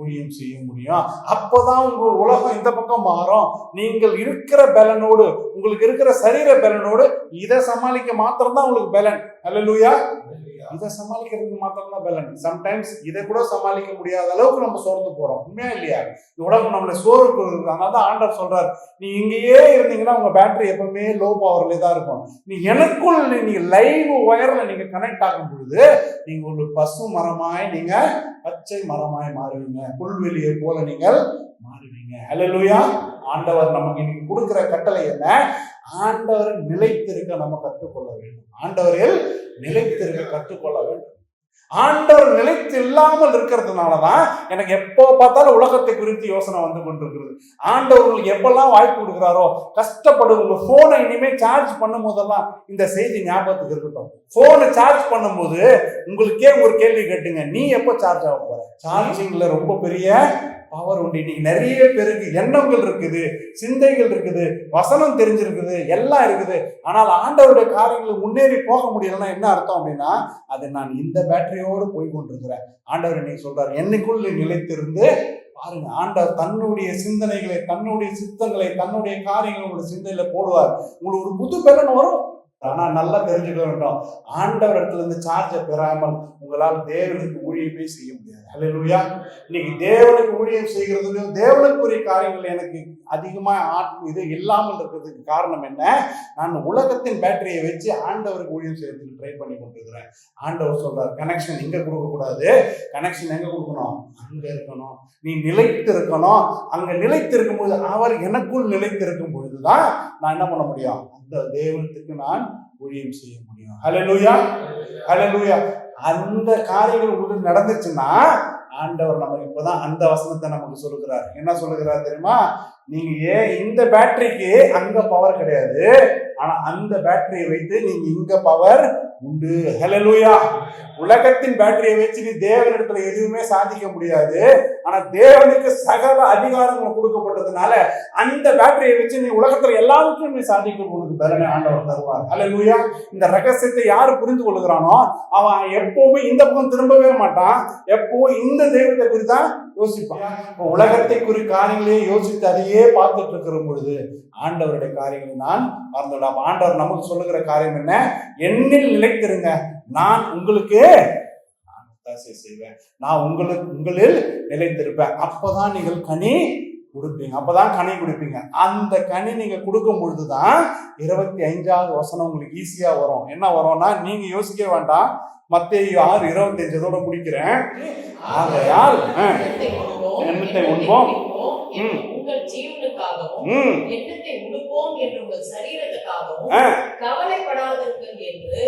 ஊழியம் செய்ய முடியும். அப்பதான் உங்க உலகம் இந்த பக்கம் மாறும். நீங்கள் இருக்கிற பலனோடு, உங்களுக்கு இருக்கிற சரீர பலனோடு இதை சமாளிக்க மாத்திரம்தான் உங்களுக்கு பலன். அல்லேலூயா. இதை சமாளிக்கிறதுக்கு மாத்திரம் தான் பலன். சம்டைம்ஸ் இதை கூட சமாளிக்க முடியாத அளவுக்கு நம்ம சோர்ந்து போறோம். உண்மையா இல்லையா? இந்த உடம்பு நம்மளை சோர்வு. அதனால தான் ஆண்டவர் சொல்றாரு, நீ இங்கேயே இருந்தீங்கன்னா உங்க பேட்டரி எப்பவுமே லோ பவர்ல தான் இருக்கும். நீ எனக்குள் நீங்க லைவ் ஒயர்ல நீங்க கனெக்ட் ஆகும் பொழுது நீங்க ஒரு பசு மரமாய், நீங்க பச்சை மரமாய் மாறுவீங்க. புல்வெளியை போல நீங்கள் மாறுவீங்க. அல்லேலூயா. ஆண்டவர் நமக்கு இன்னைக்கு கொடுக்கிற கட்டளை என்ன? ஆண்டவர் நிலைத்திருக்க நம்ம கற்றுக்கொள்ள வேண்டும். ஆண்டவர்கள் நிலைத்திருக்க கற்றுக்கொள்ள வேண்டும். ஆண்டவர் நிலைத்து இல்லாமல் இருக்கிறதுனாலதான் எனக்கு எப்போ பார்த்தாலும் உலகத்தை குறித்து யோசனை வந்து கொண்டிருக்கிறது. ஆண்டவர் உங்களுக்கு எப்பெல்லாம் வாய்ப்பு கொடுக்குறாரோ கஷ்டப்படும். உங்க போனை இனிமே சார்ஜ் பண்ணும் போதெல்லாம் இந்த செய்தி ஞாபகத்துக்கு இருக்கட்டும். போனை சார்ஜ் பண்ணும்போது உங்களுக்கே ஒரு கேள்வி கேட்டுங்க, நீ எப்போ சார்ஜ் ஆக போற? சார்ஜிங்ல ரொம்ப பெரிய பவர் உண்டு. இன்னைக்கு நிறைய பேருக்கு எண்ணங்கள் இருக்குது, சிந்தைகள் இருக்குது, வசனம் தெரிஞ்சிருக்குது, எல்லாம் இருக்குது. ஆனால் ஆண்டவருடைய காரியங்களை முன்னேறி போக முடியலன்னா என்ன அர்த்தம் அப்படின்னா, அது நான் இந்த பேட்டரியோடு போய் கொண்டிருக்கிறேன். ஆண்டவர் இன்னைக்கு சொல்றாரு, என்னைக்குள் நிலைத்திருந்து பாருங்க. ஆண்டவர் தன்னுடைய சிந்தனைகளை, தன்னுடைய சித்தங்களை, தன்னுடைய காரியங்களை உங்களுடைய சிந்தையில போடுவார். உங்களுக்கு ஒரு புது பலன் வரும். ஆனா நல்லா தெரிஞ்சுக்க வேண்டும், ஆண்டவர் இடத்துல இருந்து சார்ஜை பெறாமல் உங்களால் தேவனுக்கு ஊழியமே செய்ய முடியாது. அல்லேலூயா. இன்னைக்கு தேவனுக்கு ஊழியம் செய்கிறதுலையும் தேவனுக்குரிய காரியங்கள் எனக்கு அதிகமா இது இல்லாமல் இருக்கிறதுக்கு காரணம் என்ன? நான் உலகத்தின் பேட்டரியை வச்சு ஆண்டவருக்கு ஊழியம் செய்யறதுக்கு ட்ரை பண்ணி கொண்டிருக்கிறேன். ஆண்டவர் சொல்றார், கனெக்ஷன் இங்க கொடுக்க கூடாது, கனெக்ஷன் எங்க கொடுக்கணும்? அங்க இருக்கணும். நீ நிலைத்து இருக்கணும். அங்க நிலைத்து இருக்கும் பொழுது, அவர் எனக்குள் நிலைத்து இருக்கும் பொழுதுதான் நான் என்ன பண்ண முடியும்? அந்த தேவனுக்கு நான் ஊழியம் செய்ய முடியும். அல்லேலூயா. அல்லேலூயா. அந்த காரியங்கள் உங்களுக்கு நடந்துச்சுன்னா ஆண்டவர் நமக்கு இப்பதான் அந்த வசனத்தை நமக்கு சொல்லுகிறார். என்ன சொல்லுகிறார் தெரியுமா? நீங்க ஏன் இந்த பேட்டரிக்கு அங்க பவர் கிடையாது, ஆனா அந்த பேட்டரியை வைத்து நீங்க இங்க பவர் உண்டு. ஹல்லேலூயா. உலகத்தின் பேட்டரியை வச்சு நீ தேவனிடத்துல எதுவுமே சாதிக்க முடியாது. ஆனா தேவனுக்கு சகல அதிகாரங்கள் கொடுக்கப்பட்டதுனால அந்த பேட்டரியை வச்சு நீ உலகத்துல எல்லாருக்கும் நீ சாதிக்க உனக்கு பலனை ஆண்டவர் தருவார். ஹல்லேலூயா. இந்த ரகசியத்தை யாரு புரிந்து கொள்கிறானோ அவன் எப்பவுமே இந்த பக்கம் திரும்பவே மாட்டான். எப்பவும் இந்த தெய்வத்தை குறித்து தான் யோசிப்பான். உலகத்தை குறி காரியங்களே யோசித்து அதையே பார்த்துட்டு இருக்கிற பொழுது ஆண்டவருடைய காரியங்களை நான் மறந்துவிடாம, ஆண்டவர் நமக்கு சொல்லுகிற காரியம் என்ன? என்னில் நிலைத்திருங்க, நான் உங்களுக்கு செய்வேன், நான் உங்களில் நிலைத்திருப்பேன். அப்பதான் நீங்கள் கனி கொடுப்பீங்க. அப்பதான் கனி கொடுப்பீங்க. அந்த கனி நீங்க கொடுக்கும் பொழுதுதான் 25வது வசனம் உங்களுக்கு ஈஸியா வரும். என்ன வரும்னா, நீங்க யோசிக்க வேண்டாம். மத்தேயு 6:25 முடிக்கிறேன். ஆகையால் எண்ணத்தை உண்போம், உங்கள் ஜீவனுக்காகவும் எண்ணத்தை உடுப்போம் என்று உங்கள் சரீரத்துக்காகவும் கவலைப்படாதீர்கள் என்று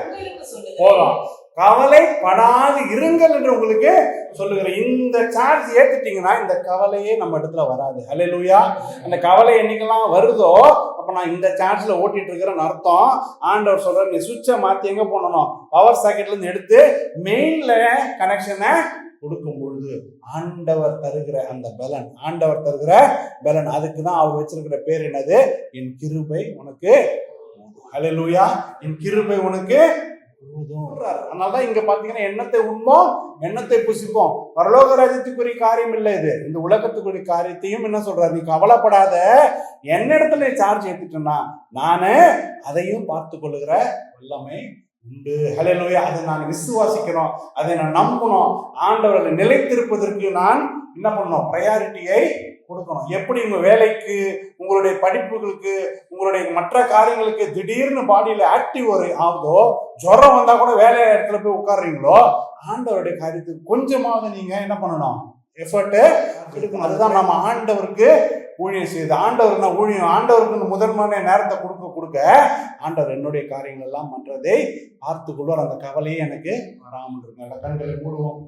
உங்களுக்கு சொல்லுகிறேன். போதும். கவலைப்படாது இருங்கள் என்று உங்களுக்கு சொல்லுகிறேன். இந்த சார்ஜ் ஏத்துட்டீங்கன்னா இந்த கவலையே நம்ம இடத்துல வராது. ஹல்லேலூயா. அந்த கவலை என்னைக்கெல்லாம் வருதோ அப்ப நான் இந்த சார்ஜ்ல ஓட்டிட்டு இருக்கிறேன்னு அர்த்தம். ஆண்டவர் சொல்ற, நீ சுவிட்சை மாத்தி எங்க போடணும்? பவர் சாக்கெட்ல இருந்து எடுத்து மெயின்ல கனெக்ஷனை கொடுக்கும் பொழுது ஆண்டவர் தருகிற அந்த பலன், ஆண்டவர் தருகிற பலன், அதுக்கு தான் அவர் வச்சிருக்கிற பேர் என்னது? என் கிருபை உனக்கு. ஹல்லேலூயா. என் கிருபை உனக்கு. அதனாலதான் இங்க பாத்தீங்கன்னா, எண்ணத்தை உண்போம், எண்ணத்தை புசிப்போம். பரலோக ராஜ்யத்துக்குரிய காரியம் இல்லை இது. இந்த உலகத்துக்குரிய காரியத்தையும் என்ன சொல்றாரு? நீ கவலைப்படாத, என்னிடத்துல நீ சார்ஜ் ஏத்திட்டேன்னா நானு அதையும் பார்த்து கொள்ளுகிற வல்லமை உண்டு. ஹல்லேலூயா. அதை நான் விசுவாசிக்கிறோம், அதை நான் நம்பணும். ஆண்டவர்களை நிலைத்திருப்பதற்கு நான் என்ன பண்ணணும்? ப்ரையாரிட்டியை கொடுக்கணும். எப்படி உங்க வேலைக்கு, உங்களுடைய படிப்புகளுக்கு, உங்களுடைய மற்ற காரியங்களுக்கு திடீர்னு பாடியில ஆக்டிவ் ஆகுதோ, ஜுரம் வந்தா கூட வேலை இடத்துல போய் உட்கார்றீங்களோ, ஆண்டவருடைய காரியத்துக்கு கொஞ்சமாவது நீங்க என்ன பண்ணணும்? எஃபர்ட் எடுக்கணும். அதுதான் நம்ம ஆண்டவருக்கு ஊழியம் செய்யுது. ஆண்டவர் நான் ஊழியம், ஆண்டவருக்கு முதன்மையான நேரத்தை கொடுக்க ஆண்டவர் என்னுடைய காரியங்கள் எல்லாம் பண்றதை பார்த்து கொள்வார். அந்த கவலையே எனக்கு வராமல் இருக்கு. கண்களை மூடுவோம்.